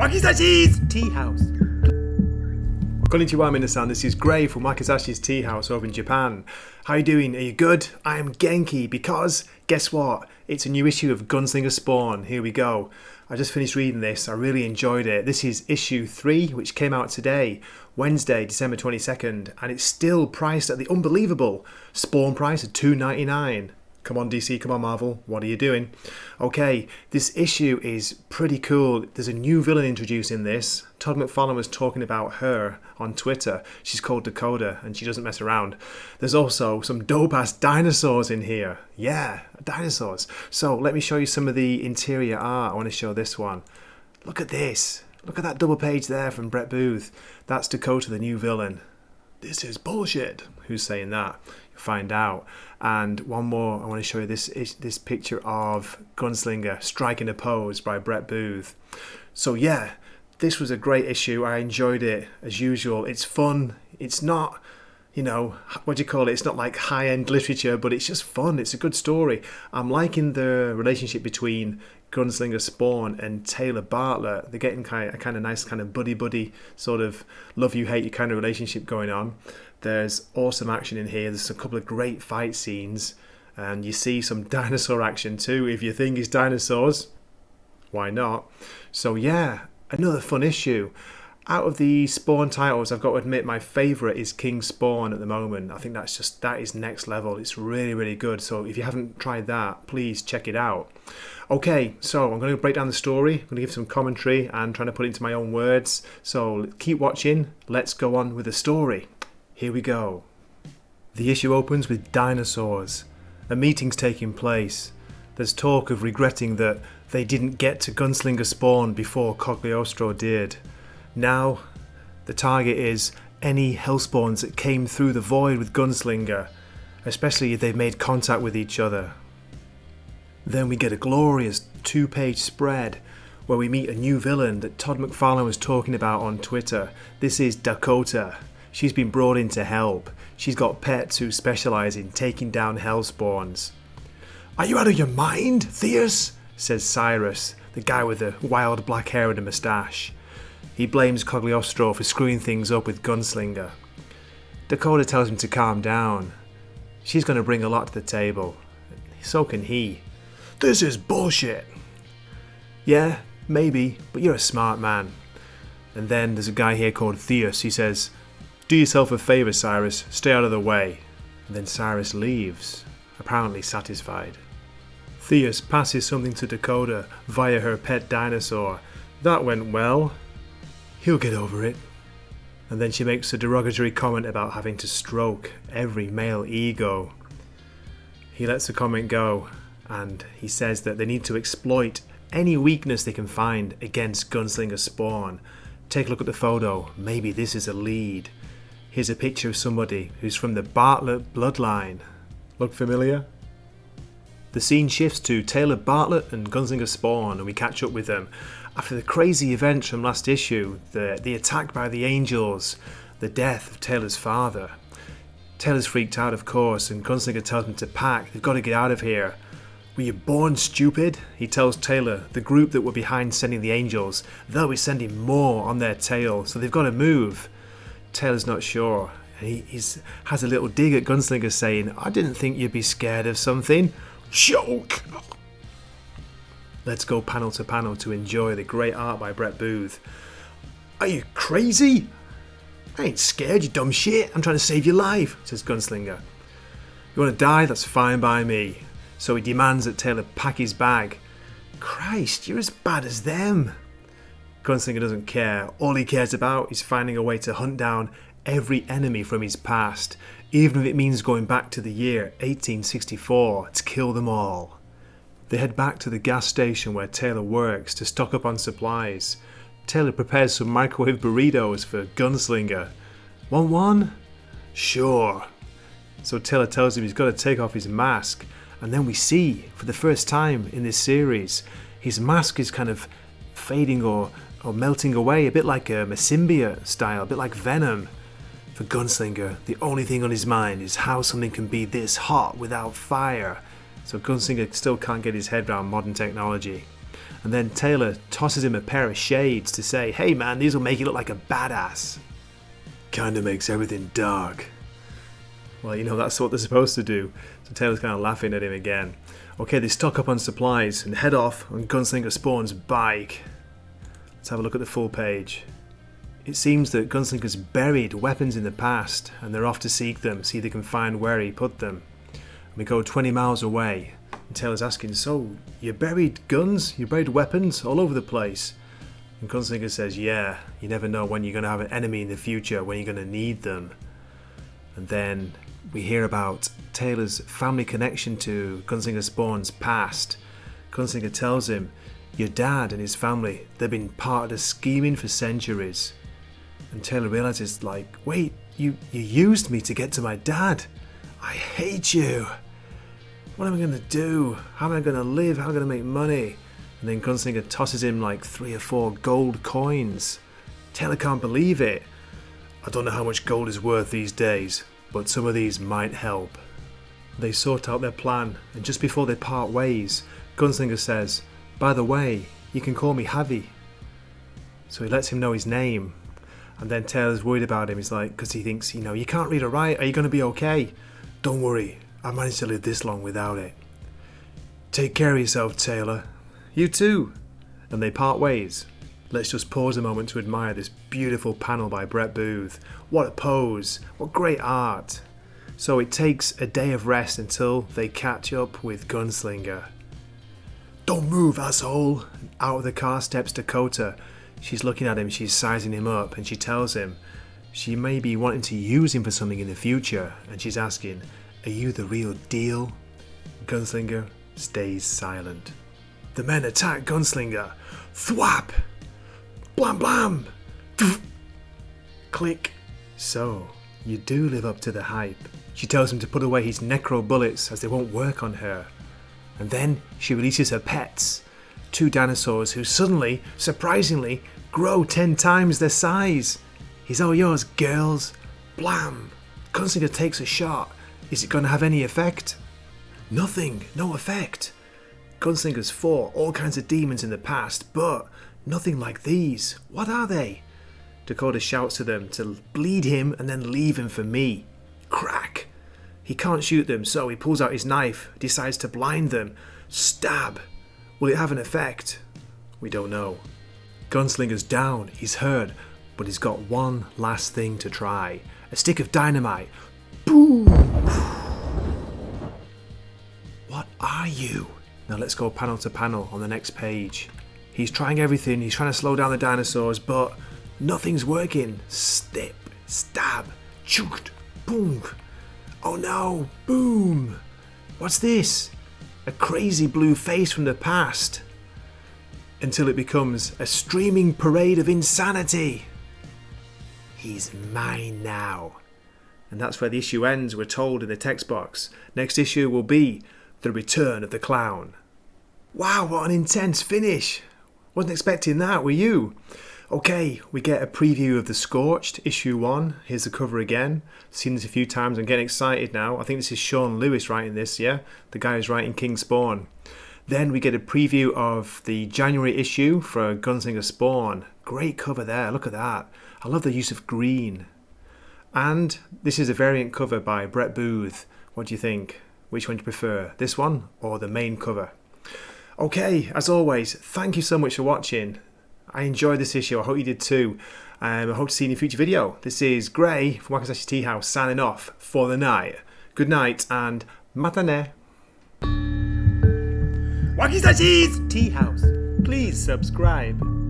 Wakizashi's Tea House. Konnichiwa minasan, this is Gray from Wakizashi's Tea House over in Japan. How you doing? Are you good? I am Genki because, guess what? It's a new issue of Gunslinger Spawn. Here we go. I just finished reading this. I really enjoyed it. This is issue 3, which came out today, Wednesday, December 22nd, and it's still priced at the unbelievable Spawn price of $2.99. Come on DC, come on Marvel, what are you doing? Okay, this issue is pretty cool. There's a new villain introduced in this. Todd McFarlane was talking about her on Twitter. She's called Dakota and she doesn't mess around. There's also some dope-ass dinosaurs in here. Yeah, dinosaurs. So let me show you some of the interior art. I want to show this one. Look at this. Look at that double page there from Brett Booth. That's Dakota, the new villain. This is bullshit. Who's saying that? You'll find out. And one more, I want to show you this picture of Gunslinger striking a pose by Brett Booth. So yeah, this was a great issue. I enjoyed it as usual. It's fun. It's not, what do you call it? It's not like high-end literature, but it's just fun. It's a good story. I'm liking the relationship between Gunslinger Spawn and Taylor Bartlett. They're getting a kind of nice kind of buddy sort of love you hate you kind of relationship going on. There's awesome action in here. There's a couple of great fight scenes and you see some dinosaur action too. If you think it's dinosaurs, why not? So yeah, another fun issue. Out of the Spawn titles, I've got to admit my favourite is King Spawn at the moment. I think that is next level. It's really, really good. So if you haven't tried that, please check it out. Okay, so I'm going to break down the story. I'm going to give some commentary and trying to put it into my own words. So keep watching. Let's go on with the story. Here we go. The issue opens with dinosaurs. A meeting's taking place. There's talk of regretting that they didn't get to Gunslinger Spawn before Cogliostro did. Now, the target is any Hellspawns that came through the void with Gunslinger, especially if they've made contact with each other. Then we get a glorious 2-page spread where we meet a new villain that Todd McFarlane was talking about on Twitter. This is Dakota. She's been brought in to help. She's got pets who specialise in taking down Hellspawns. "Are you out of your mind, Theus?" says Cyrus, the guy with the wild black hair and a moustache. He blames Cogliostro for screwing things up with Gunslinger. Dakota tells him to calm down. She's going to bring a lot to the table. So can he. "This is bullshit." "Yeah, maybe, but you're a smart man." And then there's a guy here called Theus. He says, "Do yourself a favour, Cyrus. Stay out of the way." And then Cyrus leaves, apparently satisfied. Theus passes something to Dakota via her pet dinosaur. That went well. He'll get over it. And then she makes a derogatory comment about having to stroke every male ego. He lets the comment go, and he says that they need to exploit any weakness they can find against Gunslinger Spawn. Take a look at the photo. Maybe this is a lead. Here's a picture of somebody who's from the Bartlett bloodline. Look familiar? The scene shifts to Taylor Bartlett and Gunslinger Spawn, and we catch up with them. After the crazy events from last issue, the attack by the Angels, the death of Taylor's father. Taylor's freaked out, of course, and Gunslinger tells him to pack. They've got to get out of here. "Were you born stupid?" He tells Taylor, the group that were behind sending the Angels, they'll be sending more on their tail, so they've got to move. Taylor's not sure. He has a little dig at Gunslinger saying, "I didn't think you'd be scared of something." Joke! Let's go panel to panel to enjoy the great art by Brett Booth. "Are you crazy?" "I ain't scared, you dumb shit. I'm trying to save your life," says Gunslinger. "You want to die? That's fine by me." So he demands that Taylor pack his bag. "Christ, you're as bad as them." Gunslinger doesn't care. All he cares about is finding a way to hunt down every enemy from his past, even if it means going back to the year 1864 to kill them all. They head back to the gas station where Taylor works to stock up on supplies. Taylor prepares some microwave burritos for Gunslinger. "Want one?" "Sure." So Taylor tells him he's got to take off his mask, and then we see, for the first time in this series, his mask is kind of fading or melting away, a bit like a symbiote style, a bit like Venom. For Gunslinger, the only thing on his mind is how something can be this hot without fire. So Gunslinger still can't get his head around modern technology. And then Taylor tosses him a pair of shades to say, hey man, these will make you look like a badass. Kinda makes everything dark. Well, you know, that's what they're supposed to do. So Taylor's kind of laughing at him again. Okay, they stock up on supplies and head off on Gunslinger Spawn's bike. Let's have a look at the full page. It seems that Gunslinger's buried weapons in the past and they're off to seek them, see if they can find where he put them. And we go 20 miles away and Taylor's asking, so you buried guns, you buried weapons all over the place? And Gunslinger says, yeah, you never know when you're going to have an enemy in the future, when you're going to need them. And then we hear about Taylor's family connection to Gunslinger Spawn's past. Gunslinger tells him, your dad and his family, they've been part of the scheming for centuries. And Taylor realizes, like, wait, you used me to get to my dad. I hate you. What am I going to do? How am I going to live? How am I going to make money? And then Gunslinger tosses him like 3 or 4 gold coins. Taylor can't believe it. I don't know how much gold is worth these days, but some of these might help. They sort out their plan, and just before they part ways, Gunslinger says, by the way, you can call me Javi. So he lets him know his name. And then Taylor's worried about him. He's like, because he thinks, you know, you can't read or write. Are you going to be okay? Don't worry. I managed to live this long without it. Take care of yourself, Taylor. You too. And they part ways. Let's just pause a moment to admire this beautiful panel by Brett Booth. What a pose. What great art. So it takes a day of rest until they catch up with Gunslinger. Don't move, asshole. Out of the car steps Dakota. She's looking at him, she's sizing him up, and she tells him she may be wanting to use him for something in the future, and she's asking, are you the real deal? Gunslinger stays silent. The men attack Gunslinger. Thwap! Blam blam! Click. So, you do live up to the hype. She tells him to put away his necro bullets as they won't work on her. And then she releases her pets. 2 dinosaurs who suddenly, surprisingly, grow 10 times their size. He's all yours, girls. Blam! Gunslinger takes a shot. Is it going to have any effect? Nothing. No effect. Gunslinger's fought all kinds of demons in the past, but nothing like these. What are they? Dakota shouts to them to bleed him and then leave him for me. Crack! He can't shoot them, so he pulls out his knife, decides to blind them. Stab! Will it have an effect? We don't know. Gunslinger's down, he's hurt, but he's got one last thing to try. A stick of dynamite. Boom! What are you? Now let's go panel to panel on the next page. He's trying everything, he's trying to slow down the dinosaurs, but nothing's working. Snip, stab, choked, boom. Oh no, boom. What's this? A crazy blue face from the past. Until it becomes a streaming parade of insanity. He's mine now. And that's where the issue ends, we're told in the text box. Next issue will be The Return of the Clown. Wow, what an intense finish. Wasn't expecting that, were you? Okay, we get a preview of The Scorched, issue 1. Here's the cover again. Seen this a few times, I'm getting excited now. I think this is Sean Lewis writing this, yeah? The guy who's writing King Spawn. Then we get a preview of the January issue for Gunslinger Spawn. Great cover there, look at that. I love the use of green. And this is a variant cover by Brett Booth. What do you think? Which one do you prefer? This one or the main cover? Okay, as always, thank you so much for watching. I enjoyed this issue, I hope you did too. I hope to see you in a future video. This is Gray from Wakasashi's Tea House signing off for the night. Good night and matane. Wakasashi's Tea House. Please subscribe.